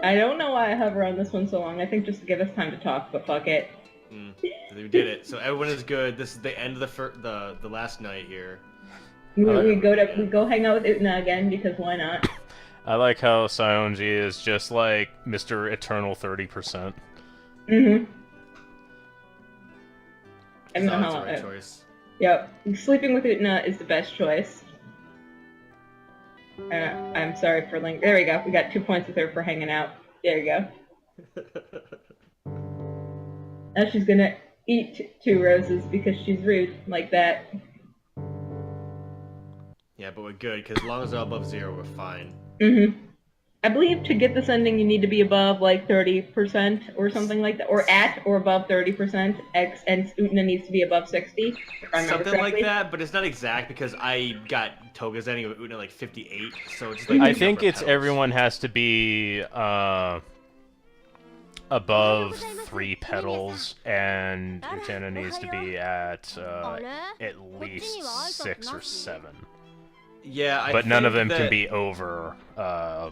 I don't know why I hover on this one so long. I think just to give us time to talk, but fuck it. We did it. So everyone is good. This is the end of the last night here. We go hang out with Utena again because why not? I like how Sionji is just like Mr. Eternal 30%. Mm-hmm. I don't know how the right choice. Yep. Sleeping with Utena is the best choice. I'm sorry for Link. There we go. We got 2 points with her for hanging out. There you go. Now she's gonna eat 2 roses because she's rude like that. Yeah, but we're good because as long as they're above 0, we're fine. Mm-hmm. I believe to get this ending, you need to be above like 30% or something like that, or at or above 30%. And Utena needs to be above 60. If I remember something correctly. like that, but it's not exact because I got Toga's ending with Utena like 58, so it's like I think it's everyone has to be above 3 petals, and Utena needs to be at least 6 or 7. Yeah, but none of them can be over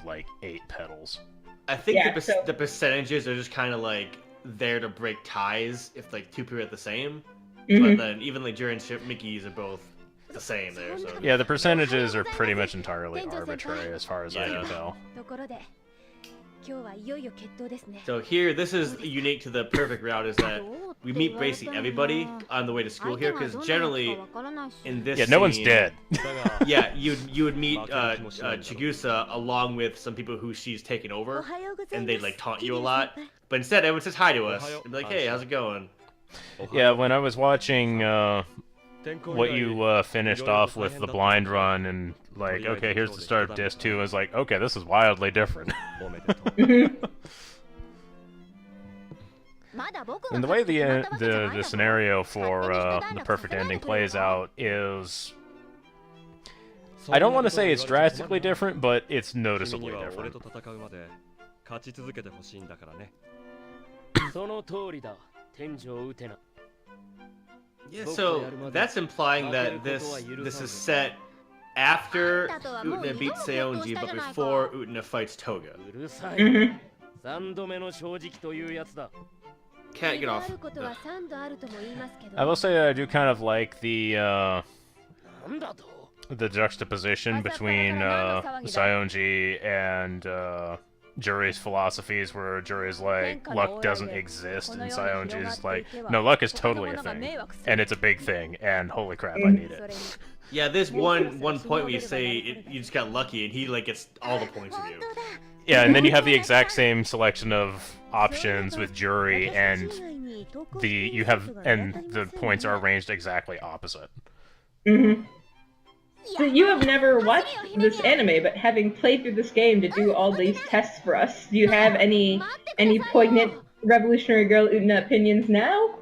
like 8 petals. I think the percentages are just kind of like there to break ties if like 2 people are the same. But then even like Jiren and Mickey's are both the same there. So yeah, the percentages are pretty much entirely arbitrary as far as I can tell. So here, this is unique to the perfect route, is that we meet basically everybody on the way to school here, because generally in this no one's dead. Yeah, you would meet Chigusa along with some people who she's taken over, and they'd like taunt you a lot. But instead, everyone says hi to us. And be like, hey, how's it going? Yeah, when I was watching what you finished off with the blind run and like, okay, here's the start of disc 2, I was like, okay, this is wildly different. And the way the scenario for the perfect ending plays out is, I don't want to say it's drastically different, but it's noticeably different. Yeah, so that's implying that this is set after Utena beats Seonji, but before Utena fights Toga. Can't get off. I will say that I do kind of like the juxtaposition between Seonji and Juri's philosophies, where Juri's like, luck doesn't exist, and Seonji's like, no, luck is totally a thing, and it's a big thing, and holy crap, I need it. Yeah, there's one point where you say you just got lucky, and he like gets all the points of you. Yeah, and then you have the exact same selection of options with Juri, and the points are arranged exactly opposite. So you have never watched this anime, but having played through this game to do all these tests for us, do you have any poignant Revolutionary Girl Utena opinions now?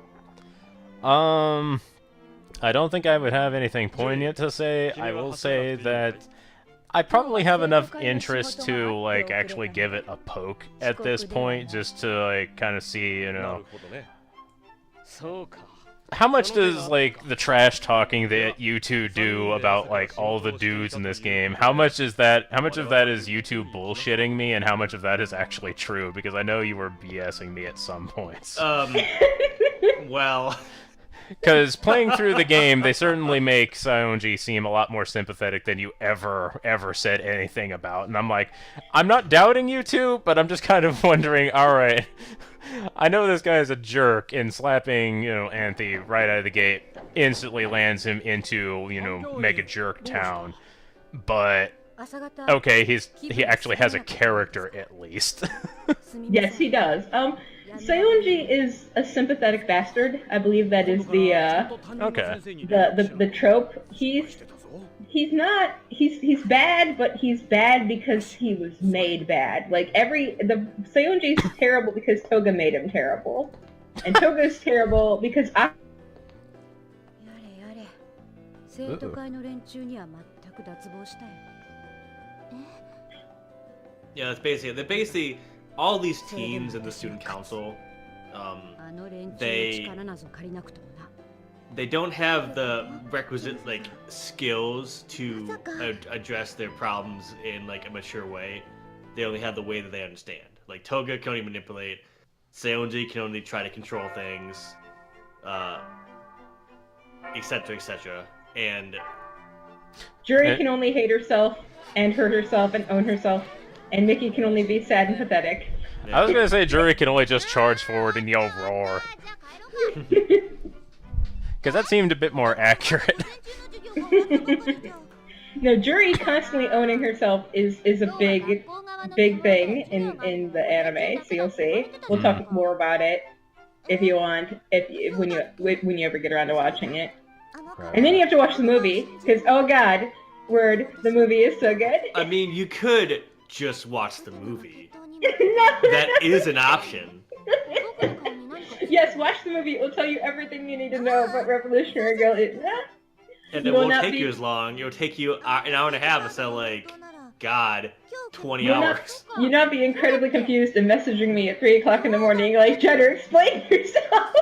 I don't think I would have anything poignant to say. I will say that I probably have enough interest to like actually give it a poke at this point, just to like kind of see, you know, how much does like the trash talking that you two do about like all the dudes in this game, how much of that is you two bullshitting me, and how much of that is actually true? Because I know you were BSing me at some points. Well, because playing through the game, they certainly make Sionji seem a lot more sympathetic than you ever said anything about. And I'm like, I'm not doubting you two, but I'm just kind of wondering, alright, I know this guy is a jerk, and slapping, you know, Anthe right out of the gate instantly lands him into, you know, Mega Jerk Town. But, okay, he actually has a character at least. Yes, he does. Seonji is a sympathetic bastard. I believe that is the the trope. He's bad, but he's bad because he was made bad. Like Seonji's terrible because Toga made him terrible, and Toga's terrible because yeah, that's basically all these teams in the student council. They don't have the requisite like skills to address their problems in like a mature way. They only have the way that they understand. Like Toga can only manipulate, Seonji can only try to control things, etc., etc. And Juri can only hate herself and hurt herself and own herself, and Mickey can only be sad and pathetic. I was gonna say Juri can only just charge forward and yell roar. Because that seemed a bit more accurate. No, Juri constantly owning herself is a big thing in the anime, so you'll see. We'll talk more about it if you want, when you ever get around to watching it. Right. And then you have to watch the movie, because oh god, word, the movie is so good. I mean, you could just watch the movie. No. That is an option. Yes, watch the movie. It will tell you everything you need to know about Revolutionary Girl. And it won't take you as long. It will take you an hour and a half instead of, like, God, 20 hours. You'll not be incredibly confused and messaging me at 3 o'clock in the morning like, try to explain yourself.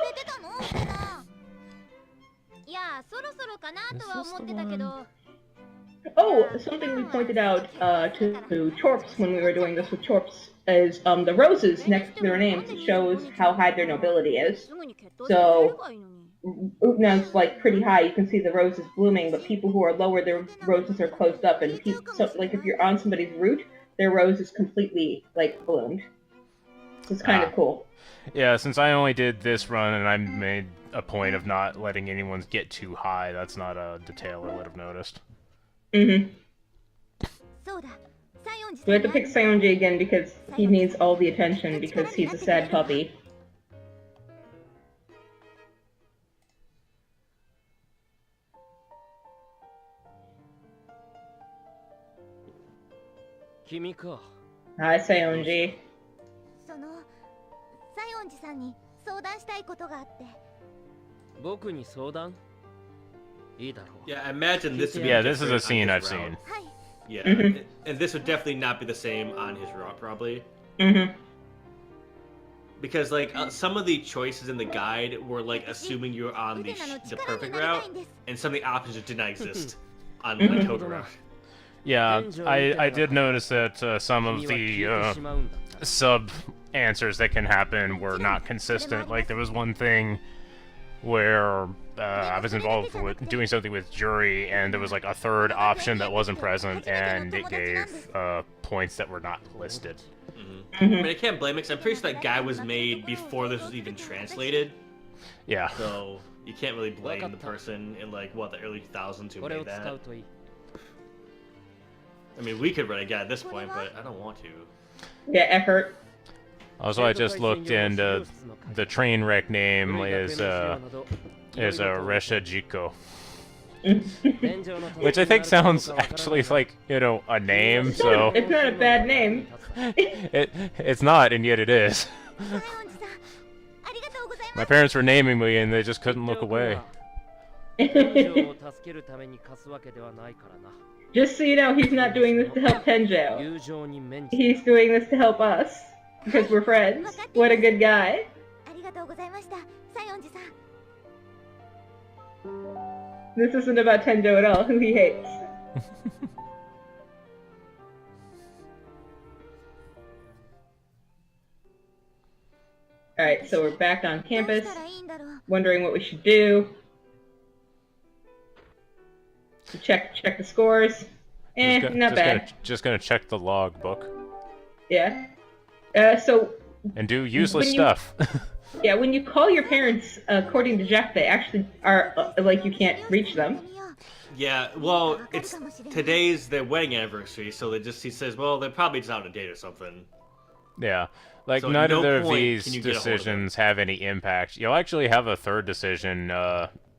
Oh, something we pointed out to Torps when we were doing this with Torps is the roses next to their names shows how high their nobility is. So Utena's like pretty high, you can see the roses blooming, but people who are lower, their roses are closed up, and so, like if you're on somebody's route, their rose is completely like bloomed. So it's kind of cool. Yeah, since I only did this run and I made a point of not letting anyone get too high, that's not a detail I would have noticed. Mm-hmm. We have to pick Seonji again because he needs all the attention because he's a sad puppy. Hi, Seonji. Yeah, I imagine this would be Yeah, this is a different on scene his I've route. seen. Yeah, Mhm. and this would definitely not be the same on his route, probably. Mm-hmm. Because, like, some of the choices in the guide were, like, assuming you were on the perfect route, and some of the options just did not exist on the Toga route. Yeah, I did notice that some of the sub-answers that can happen were not consistent. Like, there was one thing where I was involved with doing something with Juri, and there was, like, a third option that wasn't present, and it gave points that were not listed. I mean, I can't blame it, because I'm pretty sure that guy was made before this was even translated. Yeah. So, you can't really blame the person in, like, what, the early 2000s who made that. I mean, we could write a guide at this point, but I don't want to. Yeah, effort. Also, I just looked, and the train wreck name is Reshajiko. Which I think sounds actually like, you know, a name, so... It's not a bad name. It's not, and yet it is. My parents were naming me, and they just couldn't look away. Just so you know, he's not doing this to help Tenjo. He's doing this to help us. Because we're friends. What a good guy. This isn't about Tenjo at all, who he hates. Alright, so we're back on campus, wondering what we should do. So check the scores. Not bad. Just gonna check the logbook. Yeah. So... And do useless stuff. Yeah, when you call your parents, according to Jeff, they actually are, like, you can't reach them. Yeah, well, it's today's their wedding anniversary, so he says, well, they're probably just out on a date or something. Yeah. Like, So neither no of point these can you get a hold of decisions have any impact. You'll actually have a third decision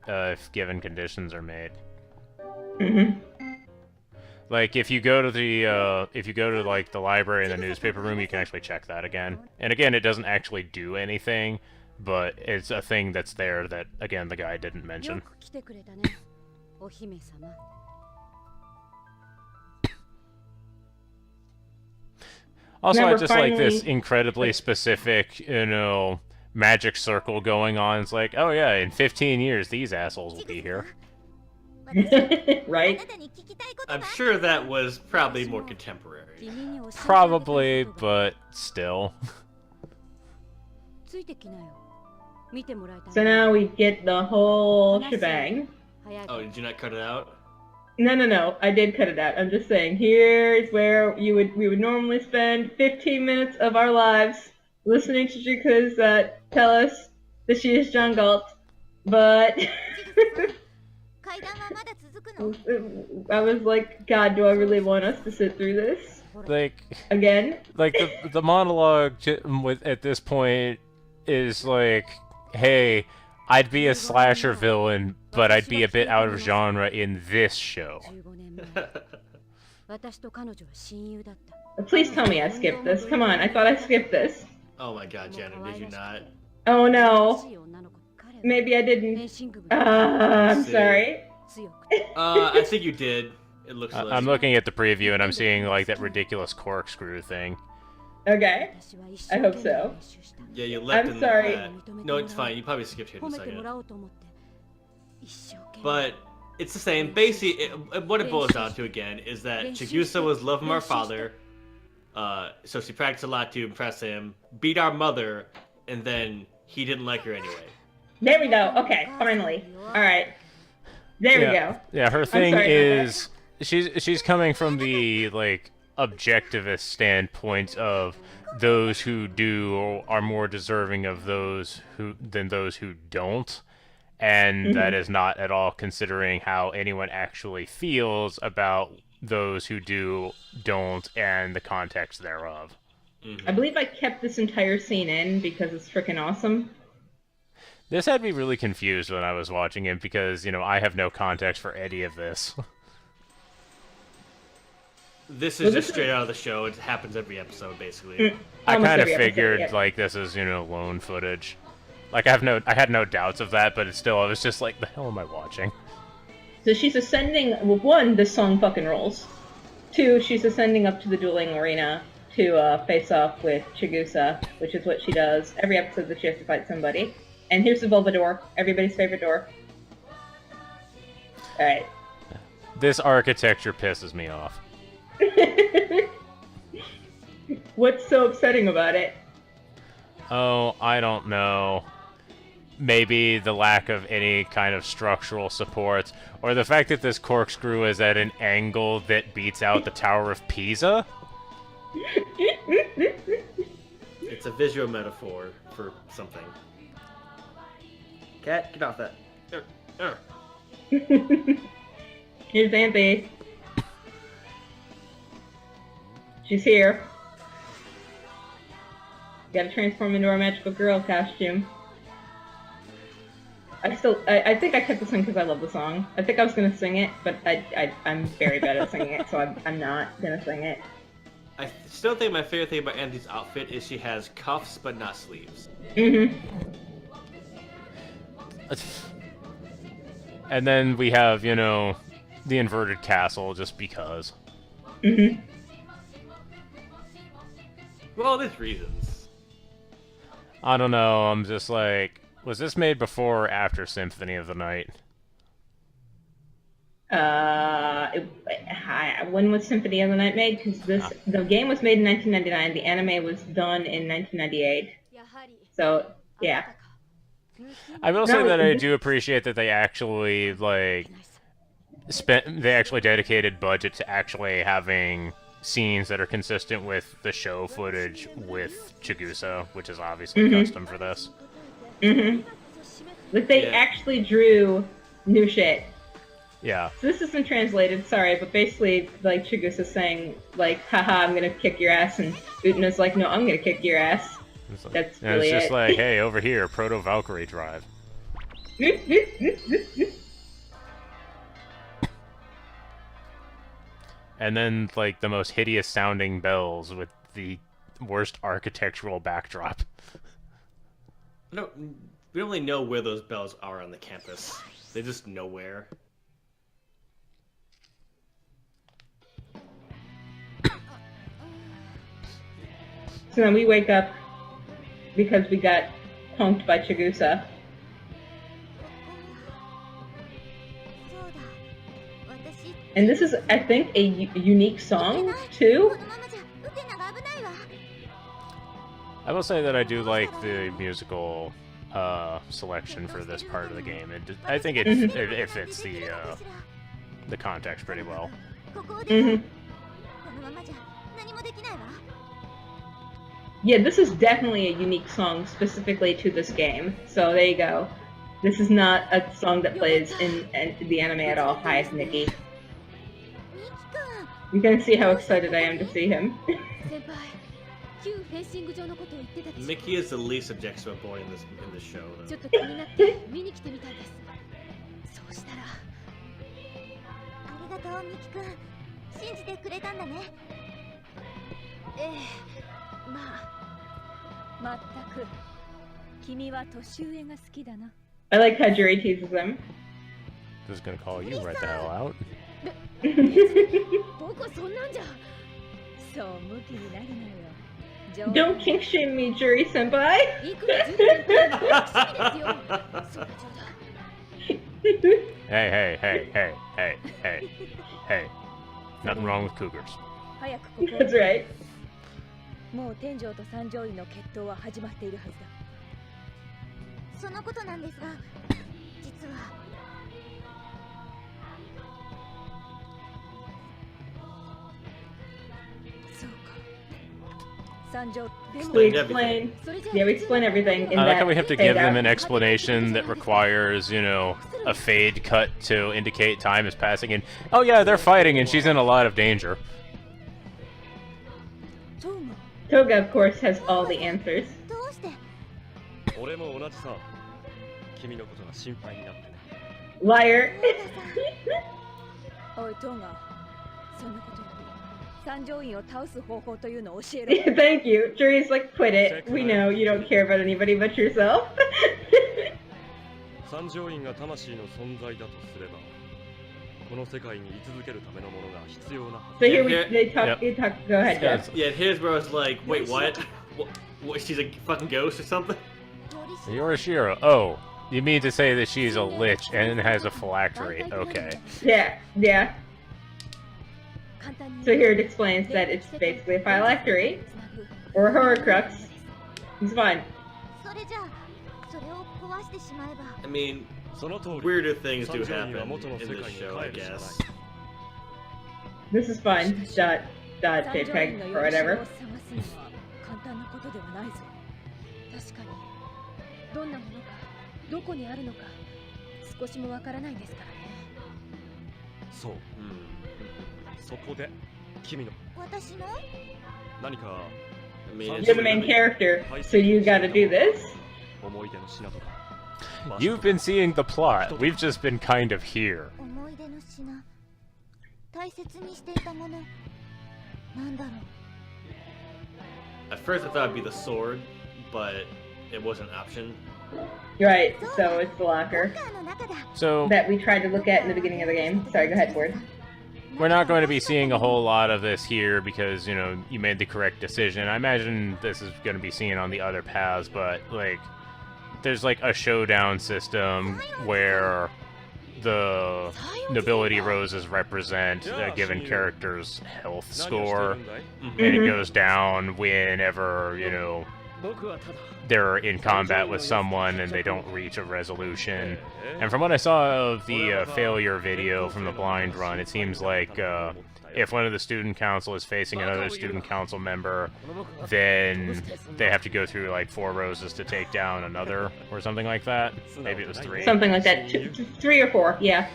if given conditions are made. Mm-hmm. Like, if you go to like the library and the newspaper room, you can actually check that again. And again, it doesn't actually do anything, but it's a thing that's there that, again, the guy didn't mention. Also, Now I we're just like this finally- incredibly specific, you know, magic circle going on. It's like, oh yeah, in 15 years, these assholes will be here. Right? I'm sure that was probably more contemporary. Probably, but still. So now we get the whole shebang. Oh, did you not cut it out? No. I did cut it out. I'm just saying, here's where we would normally spend 15 minutes of our lives listening to Chigusa tell us that she is John Galt, but I was like, God, do I really want us to sit through this? Like again? Like the monologue at this point is like, hey, I'd be a slasher villain, but I'd be a bit out of genre in this show. Please tell me I skipped this. Come on, I thought I skipped this. Oh my god, Jenna, did you not? Oh no. Maybe I didn't. I'm sorry. I think you did. It looks like. I'm looking at the preview and I'm seeing like that ridiculous corkscrew thing. Okay. I hope so. Yeah, you left. I'm sorry. No, it's fine. You probably skipped here in a second. But it's the same. Basically, what it boils down to again is that Chigusa was love from our father, so she practiced a lot to impress him, beat our mother, and then he didn't like her anyway. There we go. Okay, finally. All right. There we go. Yeah, her thing is she's coming from the like objectivist standpoint of those who do are more deserving of those than those who don't. And that is not at all considering how anyone actually feels about those who do, don't, and the context thereof. I believe I kept this entire scene in because it's freaking awesome. This had me really confused when I was watching it because, you know, I have no context for any of this. This is just straight out of the show. It happens every episode, basically. I kind of figured, like, this is, you know, lone footage. Like, I had no doubts of that, but I was just like, the hell am I watching? So she's ascending, well, one, this song fucking rolls. Two, she's ascending up to the dueling arena to face off with Chigusa, which is what she does every episode that she has to fight somebody. And here's the Vulva door, everybody's favorite door. Alright. This architecture pisses me off. What's so upsetting about it? Oh, I don't know. Maybe the lack of any kind of structural support, or the fact that this corkscrew is at an angle that beats out the Tower of Pisa? It's a visual metaphor for something. Cat, get off that. Here's Anthe. She's here. Gotta transform into our magical girl costume. I think I kept this one because I love the song. I think I was gonna sing it, but I'm very bad at singing it, so I'm not gonna sing it. I still think my favorite thing about Andy's outfit is she has cuffs but not sleeves. And then we have, you know, the inverted castle just because. Well, there's reasons. I don't know, I'm just like, was this made before or after Symphony of the Night? When was Symphony of the Night made? Because the game was made in 1999, the anime was done in 1998. So, yeah. I will say that I do appreciate that they actually, like, they actually dedicated budget to actually having scenes that are consistent with the show footage with Chigusa, which is obviously custom for this. Like, they actually drew new shit. Yeah. So this isn't translated, sorry, but basically, like, Chigusa's saying, like, haha, I'm gonna kick your ass, and Utena's like, no, I'm gonna kick your ass. That's really it's just like, hey, over here, Proto-Valkyrie Drive. And then, like, the most hideous sounding bells with the worst architectural backdrop. We don't really know where those bells are on the campus. They're just nowhere. So then we wake up because we got punked by Chigusa. And this is, I think, a unique song, too. I will say that I do like the musical selection for this part of the game. I think it fits the context pretty well. Yeah, this is definitely a unique song specifically to this game. So there you go. This is not a song that plays in the anime at all. Hi, it's Nikki. You can see how excited I am to see him. Mickey is the least objectionable boy in this show, though. I like how Juri teases him. Just gonna call you right the hell out. Don't kink shame me, Juri senpai. Hey. Nothing wrong with cougars. That's right. もう天上と三上位の決闘は始まっているはずだ。そのことなんですが、実は。そうか。三上。We explain. Yeah, we explain everything. In I like that how we have to give them an explanation that requires, you know, a fade cut to indicate time is passing. And oh yeah, they're fighting, and she's in a lot of danger. Toga, of course, has all the answers. Liar. Thank you. Juri's like, quit it. We know you don't care about anybody but yourself. So here they talk. Go ahead, Jeff. Yeah, here's where I was like, wait, what? What? She's a fucking ghost or something? Yorishiro. Oh, you mean to say that she's a lich and has a phylactery? Okay. Yeah. So here it explains that it's basically a phylactery or a horcrux. It's fine. I mean, weirder things do happen in this show, I guess. This is fun. JPEG or whatever. I mean, You're the main character, so you gotta do this. You've been seeing the plot. We've just been kind of here. At first I thought it'd be the sword, but it wasn't an option. Right, so it's the locker. So that we tried to look at in the beginning of the game. Sorry, go ahead, Ward. We're not going to be seeing a whole lot of this here because, you know, you made the correct decision. I imagine this is going to be seen on the other paths, but, like, there's, like, a showdown system where the nobility roses represent a given character's health score, and it goes down whenever, you know, they're in combat with someone and they don't reach a resolution. And from what I saw of the failure video from the blind run, it seems like if one of the student council is facing another student council member, then they have to go through like 4 roses to take down another, or something like that. Maybe it was 3. Something like that. 3 or 4, yeah.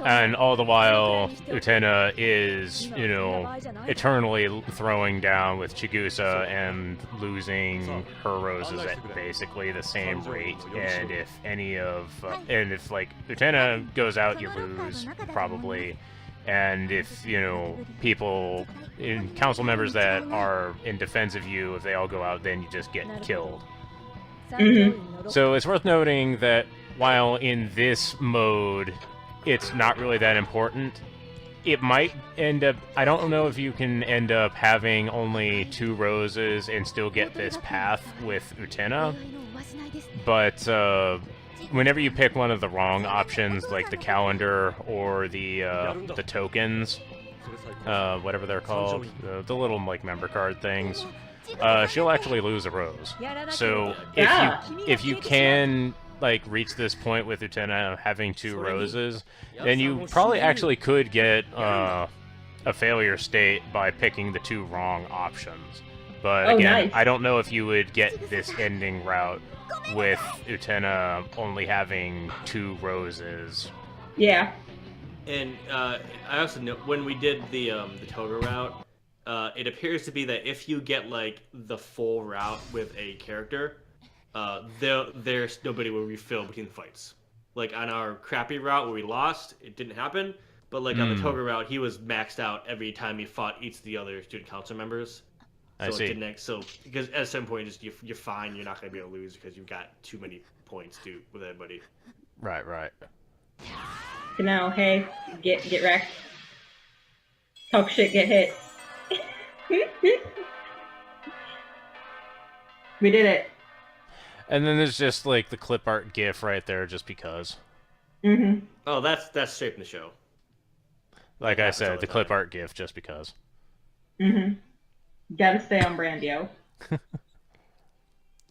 And all the while, Utena is, you know, eternally throwing down with Chigusa and losing her roses at basically the same rate. And if like Utena goes out, you lose probably. And if, you know, people, council members that are in defense of you, if they all go out, then you just get killed. So it's worth noting that while in this mode, it's not really that important, it might end up, I don't know if you can end up having only 2 roses and still get this path with Utena, but whenever you pick one of the wrong options, like the calendar or the tokens, whatever they're called, the little like member card things, she'll actually lose a rose. So if you can like reach this point with Utena having 2 roses, then you probably actually could get a failure state by picking the 2 wrong options. But again, nice. I don't know if you would get this ending route with Utena only having 2 roses. Yeah. And I also know when we did the Toga route, it appears to be that if you get like the full route with a character, there's nobody will refill between the fights. Like on our crappy route where we lost, it didn't happen. But like on the Toga route, he was maxed out every time he fought each of the other student council members. So I see. It didn't, because at some point you're fine, you're not going to be able to lose because you've got too many points with everybody. Right. So now, hey, get wrecked. Talk shit, get hit. We did it. And then there's just like the clip art gif right there, just because. Mm-hmm. Oh, that's shaping the show. Like I said, the clip art gif, just because. Mm-hmm. Gotta stay on brand, yo.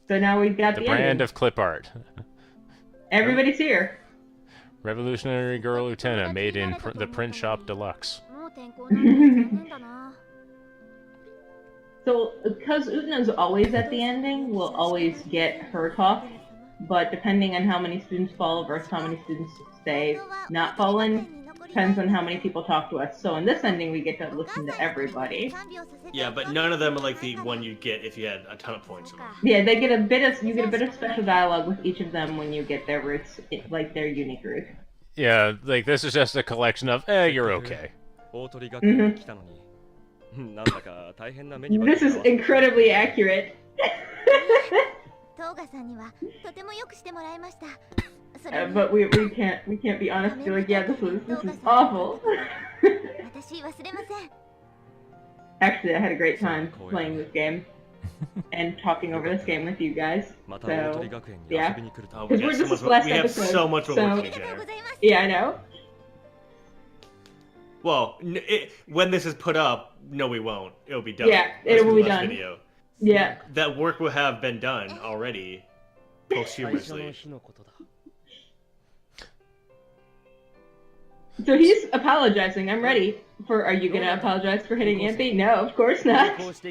So now we've got The the brand ending. of clip art. Everybody's here. Revolutionary Girl Utena, made in the Print Shop Deluxe. So, because Utena's always at the ending, we'll always get her talk. But depending on how many students follow versus how many students stay not fallen, depends on how many people talk to us. So in this ending, we get to listen to everybody. Yeah, but none of them are like the one you'd get if you had a ton of points of them. Yeah, they get a bit of you get a bit of special dialogue with each of them when you get their roots, like their unique root. Yeah, like this is just a collection of, you're okay. This is incredibly accurate. But we can't be honest and be like, yeah, this is awful. Actually, I had a great time playing this game and talking over this game with you guys. So yeah, Oh, because this is the last we have episode. so much more so work to do. yeah, I know. Well, when this is put up, no, we won't. It'll be done. Yeah, it will be done. Video. Yeah. That work will have been done already, posthumously. So he's apologizing. I'm ready. Are you gonna apologize for hitting Anthony? No, of course not. No, he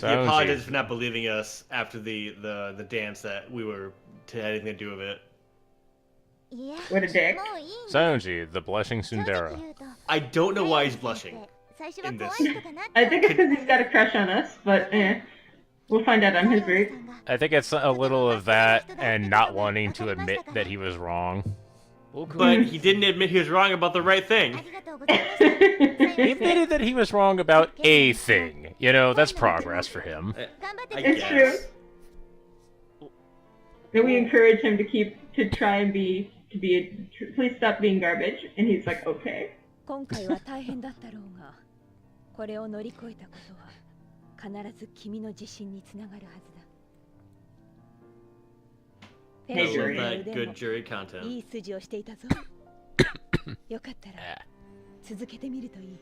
apologized for not believing us after the dance that we were had anything to do with it. What a dick. Saonji, the blushing Tsundere. I don't know why he's blushing in this. I think it's because he's got a crush on us, but we'll find out on his route. I think it's a little of that and not wanting to admit that he was wrong. But he didn't admit he was wrong about the right thing. He admitted that he was wrong about a thing. You know, that's progress for him. I It's guess. true. And we encourage him to try and please stop being garbage. And he's like, okay. 今回は大変だったろうが、これを乗り越えたことは必ず君の自信につながるはずだ。 I love that good jury content. いい筋をしていたぞ。よかったら続けてみるといい。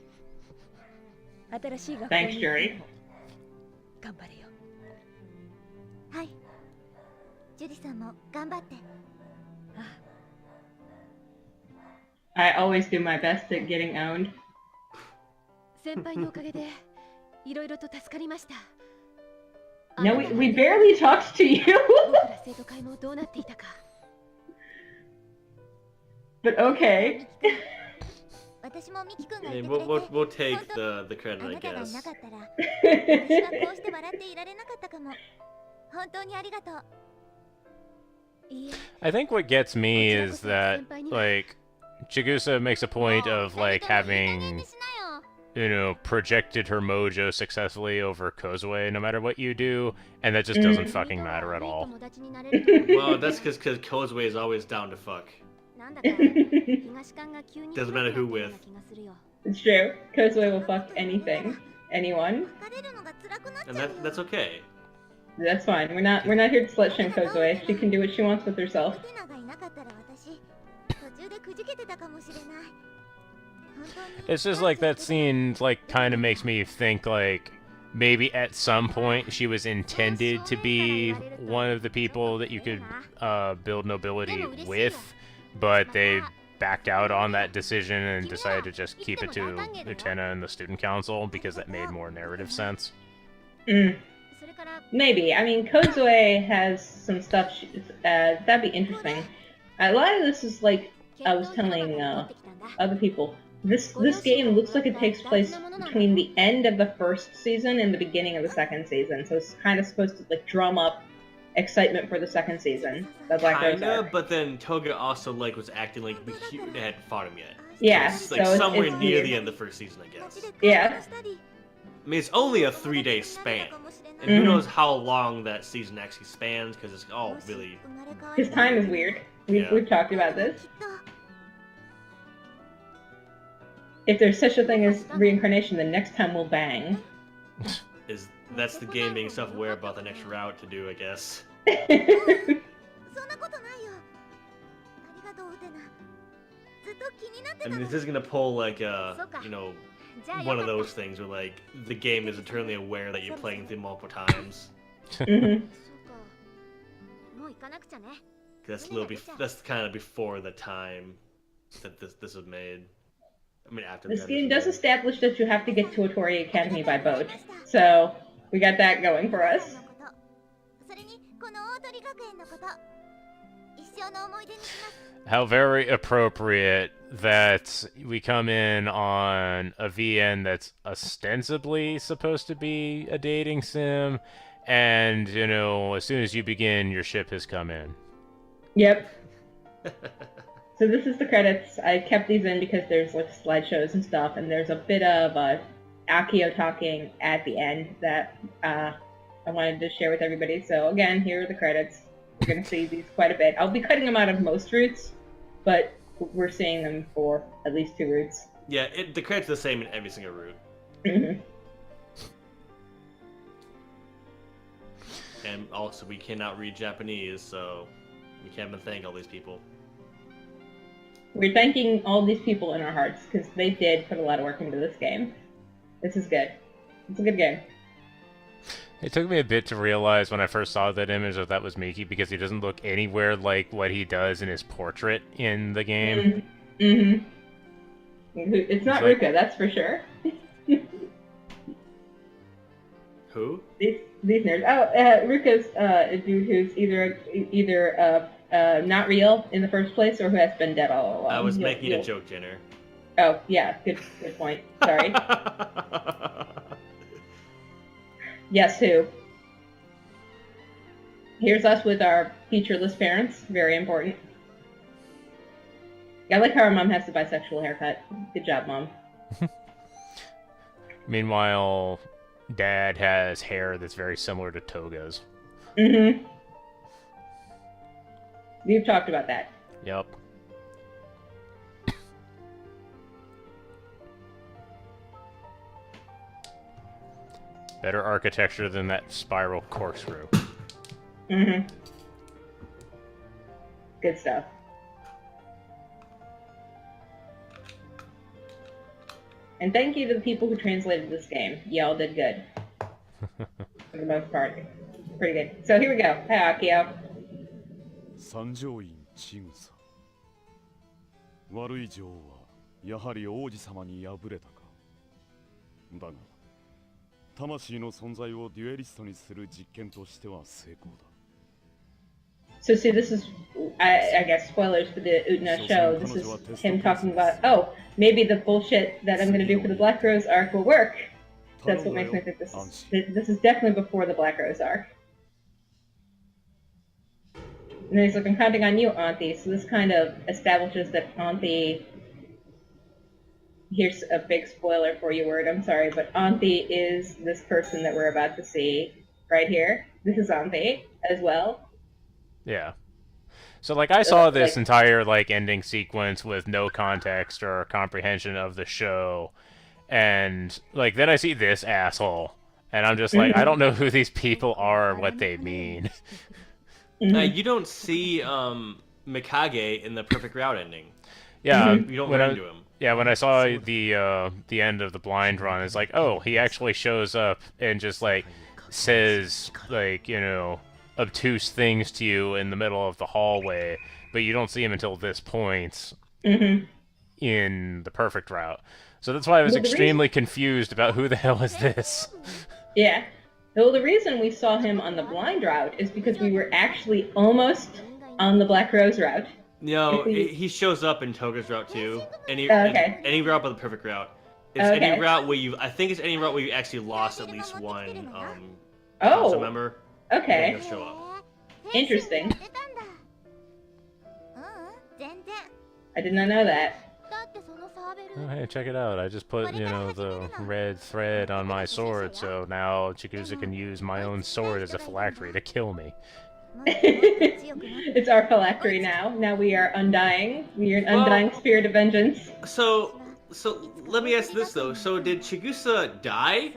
新しい学校に Thanks, Jury. 頑張れよ。はい。ジュリさんも頑張って。 I always do my best at getting owned. 先輩のおかげでいろいろと助かりました。 No, we barely talked to you. 僕ら生徒会もどうなっていたか。 But okay. 私もミキ君がい I て mean, くれて、 we'll take the credit, あ I なたがい guess. なかったら、私はこうして笑っていられなかったかも。本当にありがとう。いいえ。 I think what gets me is that, like, Chigusa makes a point of, like, having, you know, projected her mojo successfully over Kozue no matter what you do, and that just doesn't fucking matter at all. Well, that's because Kozue is always down to fuck. Doesn't matter who with. It's true. Kozue will fuck anything. Anyone. And that's okay. That's fine. We're not here to slut shame Kozue. She can do what she wants with herself. ウテナがいなかったら私途中でくじけてたかもしれない。本当に It's just like that scene, like, kind of makes me think, like, maybe at some point she was intended to be one of the people that you could build nobility with, but they backed out on that decision and decided to just keep it to Utena and the student council because that made more narrative sense. Mm. それから Maybe. I mean, Kozue has some stuff. That'd be interesting. A lot of this is like I was telling other people. This game looks like it takes place between the end of the first season and the beginning of the second season. So it's kind of supposed to like drum up excitement for the second season. The Black Rose Kinda, arc. but then Toga also like was acting like they hadn't fought him yet. Yeah, It's like so somewhere it's near weird. the end of the first season, I guess. Yeah. I mean, it's only a 3-day span, and Mhm. who knows how long that season actually spans because it's all really. His time is weird. Yeah. We've talked about this. If there's such a thing as reincarnation, then next time we'll bang. That's the game being self-aware about the next route to do, I guess. そんなことないよ。ありがとうウテナ。ずっと気になって I た mean, の。 this is gonna pull like you know, じゃあ one よ of かっ those things where like the game is eternally aware that you're playing through multiple times. hmm た。そうか。もう行かなくちゃね。 That's kind of before the time that this was made. I mean, after This the game does establish that you have to get to Otori Academy by boat, so we got that going for us. それにこの大鳥学園のこと。一生の思い出にします。 How very appropriate that we come in on a VN that's ostensibly supposed to be a dating sim, and, you know, as soon as you begin, your ship has come in. Yep. So this is the credits. I kept these in because there's like slideshows and stuff, and there's a bit of Akio talking at the end that I wanted to share with everybody. So again, here are the credits. We're going to see these quite a bit. I'll be cutting them out of most routes, but we're seeing them for at least 2 routes. Yeah, the credits are the same in every single route. Mhm. And also, we cannot read Japanese, so we can't even thank all these people. We're thanking all these people in our hearts because they did put a lot of work into this game. This is good. It's a good game. It took me a bit to realize when I first saw that image that that was Miki because he doesn't look anywhere like what he does in his portrait in the game. Mm-hmm. It's not It's like- Ruka, that's for sure. Who? These nerds. Oh, Ruka's a dude who's either not real in the first place or who has been dead all along. I was You'll- making a joke, Jenner. Oh, yeah, good point. Sorry. Yes, who? Here's us with our featureless parents. Very important. I like how our mom has the bisexual haircut. Good job, Mom. Meanwhile, Dad has hair that's very similar to Toga's. Mm-hmm. We've talked about that. Yep. Better architecture than that spiral corkscrew. Mm-hmm. Good stuff. And thank you to the people who translated this game. Y'all did good. For the most part. Pretty good. So here we go. Hi, Akio. 三条院千草悪い女王はやはり王子様に敗れたかだが魂の存在をデュエリストにする実験としては成功だ So see, this is, I guess, spoilers for the Utena show. This is him talking about, oh, maybe the bullshit that I'm going to do for the Black Rose arc will work. That's what makes me think this is definitely before the Black Rose arc. And then he's like, I'm counting on you, Auntie. So this kind of establishes that Auntie... Here's a big spoiler for you, Word. I'm sorry, but Auntie is this person that we're about to see right here. This is Auntie as well. Yeah. So, like, I saw this entire, like, ending sequence with no context or comprehension of the show, and, like, then I see this asshole, And I'm just like, I don't know who these people are or what they mean. You don't see Mikage in the perfect route ending. Yeah, You don't run into him. Yeah, when I saw the end of the blind run, it's like, oh, he actually shows up and just like says like, you know, obtuse things to you in the middle of the hallway, but you don't see him until this point in the perfect route. So that's why I was extremely confused about who the hell is this. Yeah. Well, the reason we saw him on the blind route is because we were actually almost on the Black Rose route. No, he shows up in Toga's route too. Any route but the perfect route. It's any route where I think it's any route where you actually lost at least one council member. Okay. He'll show up. Interesting. I did not know that. Oh, hey, check it out. I just put, you know, the red thread on my sword, so now Chigusa can use my own sword as a phylactery to kill me. It's our phylactery now. Now we are undying. We are an undying spirit of vengeance. So let me ask this though. So did Chigusa die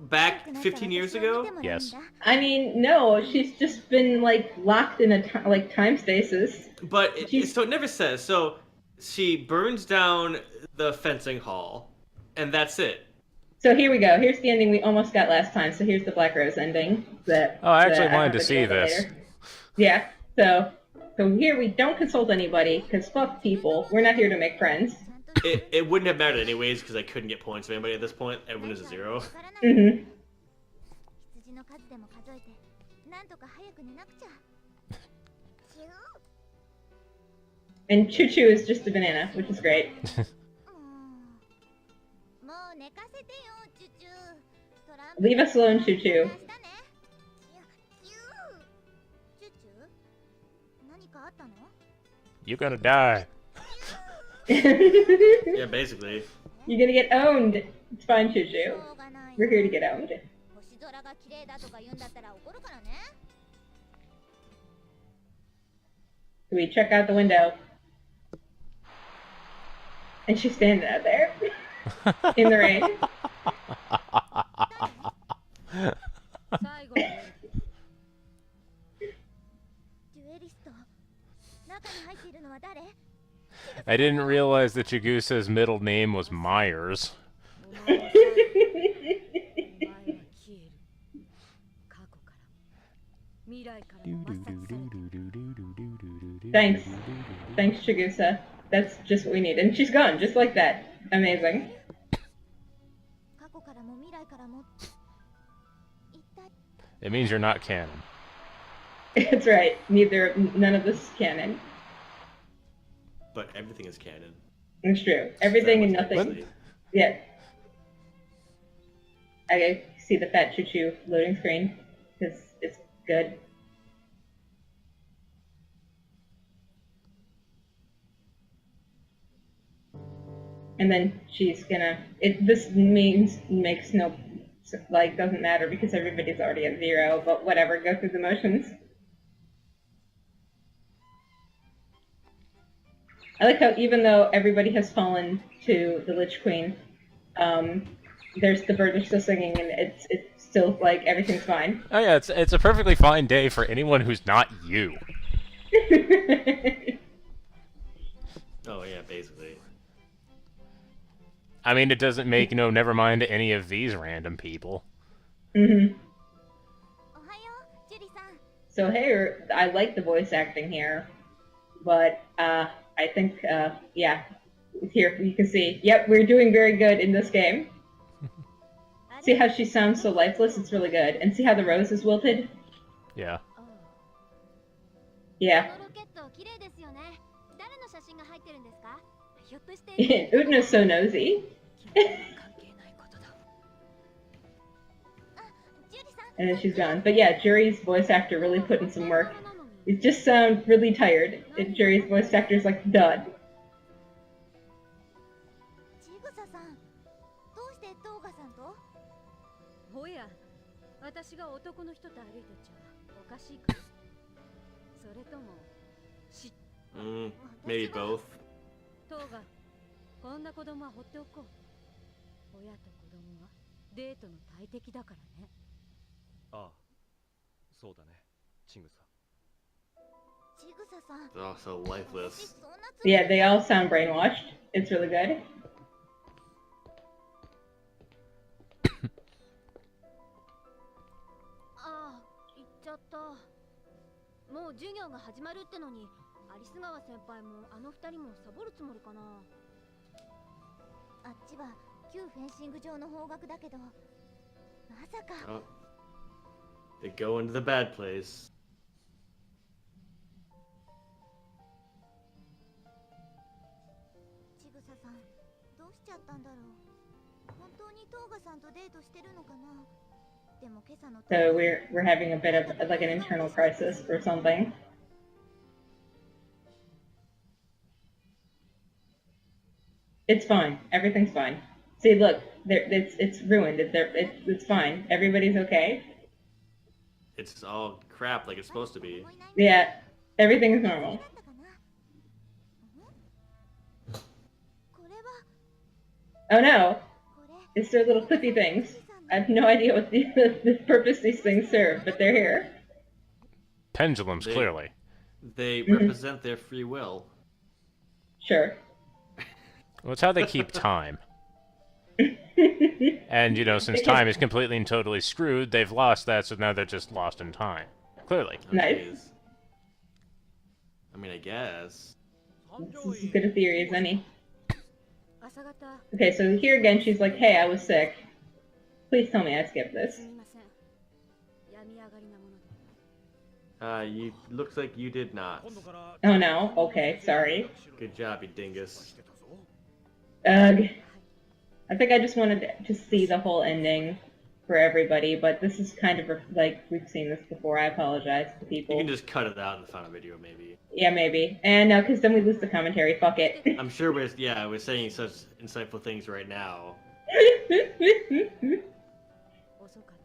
back 15 years ago? Yes. I mean, no. She's just been like locked in a time stasis. But so it never says. So she burns down the fencing hall, and that's it. So here we go. Here's the ending we almost got last time. So here's the Black Rose ending. I actually wanted to see this. Later. Yeah. So here we don't consult anybody because fuck people. We're not here to make friends. It wouldn't have mattered anyways because I couldn't get points of anybody at this point. Everyone is a 0. And Choo Choo is just a banana, which is great. Leave us alone, Choo Choo. You're gonna die. Yeah, basically. You're gonna get owned. It's fine, Choo Choo. We're here to get owned. We check out the window. And she's standing out there. In the rain. I didn't realize that Chigusa's middle name was Myers. Thanks. Thanks, Chigusa. That's just what we need. And she's gone, just like that. Amazing. It means you're not canon. That's right. None of this is canon. But everything is canon. It's true. Everything and nothing. Yeah. I see the fat Choo Choo loading screen because it's good. And then she's gonna. This makes no, like, doesn't matter because everybody's already at 0. But whatever, go through the motions. I like how even though everybody has fallen to the Lich Queen, there's the birds are still singing and it's still like everything's fine. Oh yeah, it's a perfectly fine day for anyone who's not you. Oh yeah, basically. I mean, it doesn't make never mind any of these random people. So hey, I like the voice acting here, but I think yeah, here you can see. Yep, we're doing very good in this game. See how she sounds so lifeless? It's really good. And see how the rose is wilted? Yeah. Yeah. Utena's so nosy. And then she's gone. But yeah, Juri's voice actor really put in some work. It just sounds really tired. Juri's voice actor's like dud. Maybe both. デートの大敵だからね。ああ、そうだね、ちぐさ。ちぐささん、 They're also 私 lifeless. そんなつもり Yeah, they all sound brainwashed. It's really good. ああ、行っちゃった。もう授業が始まるってのに、アリス川先輩もあの二人もサボるつもりかな。あっちは旧フェンシング場の方角だけど、まさか Oh. They go into the bad place. ちぐささん、どうしちゃったんだろう。本当にトーガさんとデートしてるのかな。でも今朝の So we're having a bit of like an internal crisis or something. It's fine. Everything's fine. See, look, it's ruined. It's fine. Everybody's okay. It's all crap like it's supposed to be. Yeah, everything is normal. これは Oh no, これ it's their little clippy things. I have no idea what the purpose these things serve, but they're here. Pendulums, They- clearly. They represent their free will. Sure. Well, it's how they keep time. And, you know, since time is completely and totally screwed, they've lost that, so now they're just lost in time. Clearly. Oh, Nice. jeez. I mean, I guess. This is as good a theory as any. 朝方、 Okay, so here again, she's like, hey, I was sick. Please tell me I skipped す this. みません。病み上がりなもので。 You looks like you did not. Oh no, okay, sorry. Good job, you dingus. Ugh. I think I just wanted to see the whole ending for everybody, but this is kind of like, we've seen this before. I apologize to You people. can just cut it out in the final video, maybe. Yeah, maybe. And no, because then we lose the commentary. Fuck it. I'm sure we're saying such insightful things right now. 遅かっ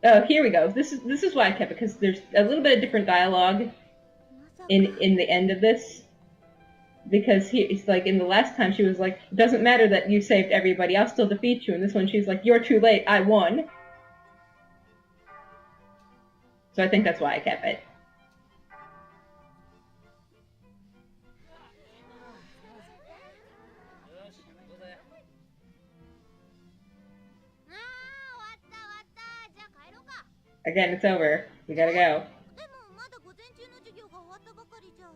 たわね。 Oh, here we go. This is why I kept it, because there's a little bit of different dialogue まさか in the end of this. Because it's like in the last time she was like, doesn't matter that you saved everybody, I'll still defeat you. And this one she's like, you're too late, I won. So I think that's why I kept it. あー、終わった終わった。じゃあ帰ろうか。 Again, it's over. We gotta go. でもまだ午前中の授業が終わったばかりじゃ。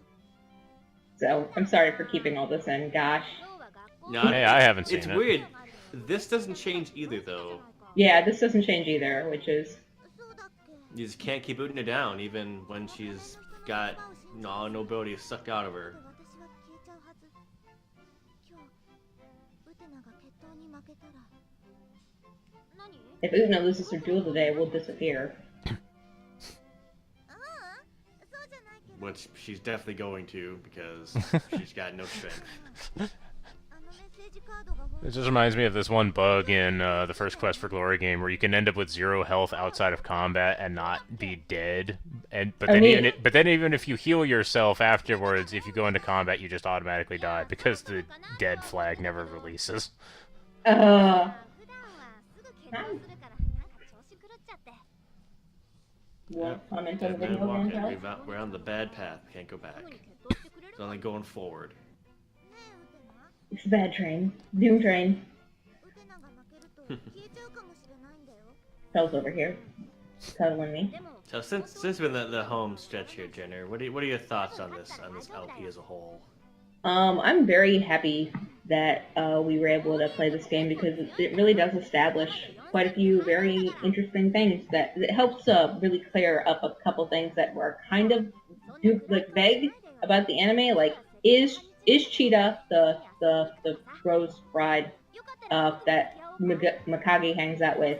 So I'm sorry for keeping all this in. Gosh. 今日は学校 No, Hey, I haven't seen it's it. weird. This doesn't change either, though. Yeah, this doesn't change either, which is そうだっけ。 You just can't keep Utena down, even when she's got all nobility sucked out of her. 私は消えちゃうはず。今日、ウテナが決闘に負けたら。何？ if Utena loses her duel today, we'll disappear. そうじゃないけど。 Which she's definitely going to, because she's got no strength. あのメッセージカードが本 It just reminds me of this one bug in the first Quest for Glory game where you can end up with 0 health outside of combat and not be dead. But then even if you heal yourself afterwards, if you go into combat, you just automatically die because the dead flag never releases. 普段はすぐ決闘するからなんか調子狂っちゃって。 You want to comment on the Dead man video walking. game, Cal? We're on the bad path. Can't go すぐ back. に決闘してくれる It's かな。 only going forward. ねえウテナ。 It's a bad train. Doom train. ウテナが負けると消えちゃうかもしれないんだよ。 Tel's over here. Cuddling me. でも So since we're in the home stretch here, Jenner, what are your thoughts on this LP as a whole? I'm very happy that we were able to play this game because it really does establish quite a few very interesting things that it helps really clear up a couple things that were kind of like vague about the anime. Like, is Cheetah the Rose Bride that Mikage hangs out with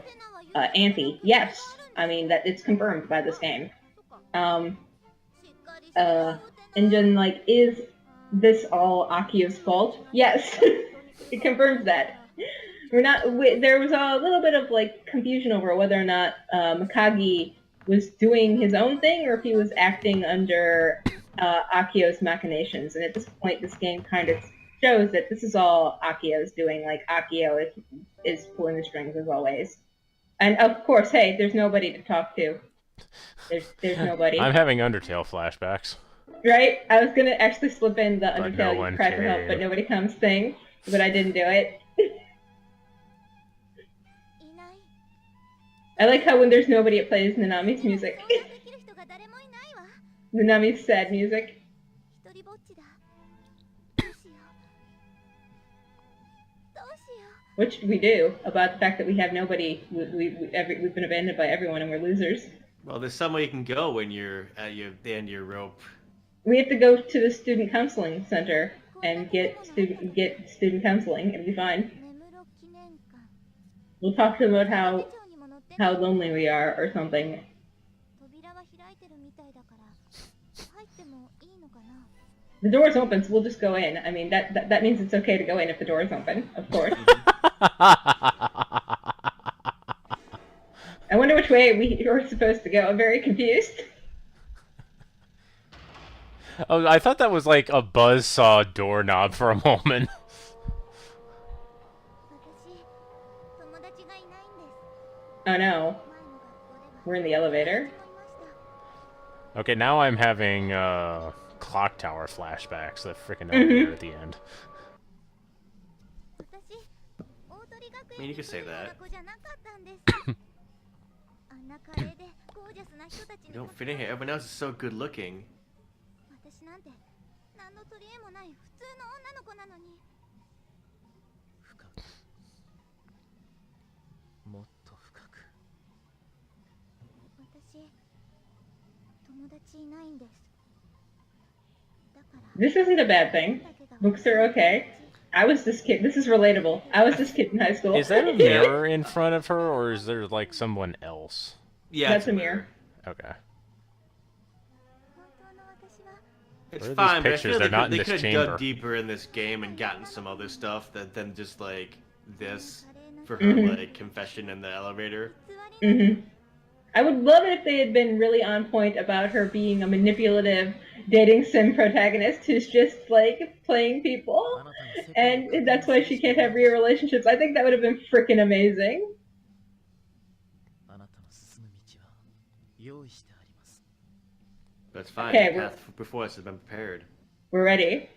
Auntie? Yes, I mean that it's confirmed by this game. And then like, is this all Akia's fault? Yes, it confirms that. There was a little bit of like confusion over whether or not Mikage was doing his own thing or if he was acting under Akio's machinations. And at this point, this game kind of shows that this is all Akio's doing. Like Akio is pulling the strings as always. And of course, hey, there's nobody to talk to. There's nobody. I'm having Undertale flashbacks. Right? I was gonna actually slip in the But Undertale no you one cry for help, came. but nobody comes thing, but I didn't do it. いない I like how when there's nobody, it plays Nanami's music. 相談できる人が誰もいないわ Nanami's sad music. 一人ぼっちだどうしようどうしよ What should we do about the fact that we have nobody? We've been abandoned by everyone and we're losers. Well, there's somewhere you can go when you're at the end of your rope. We have to go to the student counseling center and get student counseling. It'll be う fine. 根室記念館 We'll talk to them about 手帳にも載ってない how lonely we are or something. 扉は開いてるみたいだから入ってもいいのかな The door's open, so we'll just go in. I mean, that means it's okay to go in if the door's open, of course. I wonder which way we are supposed to go. I'm very confused. Oh, I thought that was like a buzzsaw doorknob for a moment. 私友達がいないんです Oh no, 前の学校では we're in the elevator. 友達もいました Okay, now I'm having clock tower flashbacks. That freaking elevator at the end. 私大鳥学 I mean, 園 you に could 来 say るよう that. な子じゃなかったんですあんな華麗でゴージャスな人たち You に don't fit in here. Everyone else is so good looking. 私なんて何の取り柄もない普通の女の子なのに深くもっと深く私友達いないんですだから This isn't a bad thing. Books are okay. I was this kid. This is relatable. I was this kid in high school. Is that a mirror in front of her, or is there like someone else? Yeah, That's it's a mirror. Okay. 本当の私は It's Where are these fine, but I pictures? feel They're not in they this could have chamber. dug deeper in this game and gotten some other stuff than just like this 華麗な for her Mhm. like confession in the elevator. 偽りの hmm I would love it if they had been really on point about her being a manipulative dating sim protagonist who's just like playing people, あなたの世界を and that's why she can't have real relationships. I think that would have been freaking amazing. あなたの進む道は用意してあります But it's fine. Okay, the we're- path before us has been prepared. We're ready.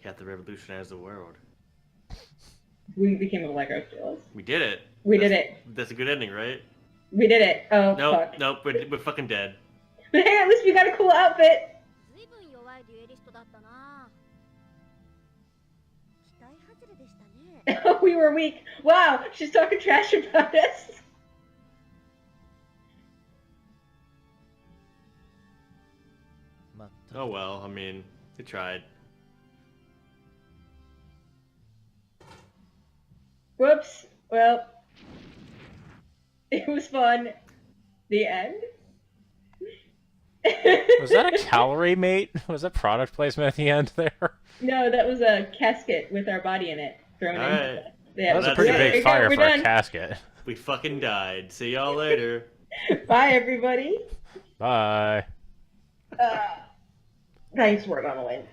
You have to revolutionize the world. We became Allegro Steelers. We did it. We That's- did it. That's a good ending, right? We did it. Oh, Nope, fuck. nope, we're fucking dead. But hey, at least we got a cool outfit. 随分弱いデュエリストだったな期待外れでしたね We were weak. Wow, she's talking trash about us. まったく Oh well, I mean, they tried. Whoops. Well, it was fun. The end. Was that a calorie mate? Was that product placement at the end there? No, that was a casket with our body in it thrown in. Alright. Yeah, That was a that's pretty it. big fire we're for a done. casket. We fucking died. See y'all later. Bye, everybody. Bye. Thanks for it on a win.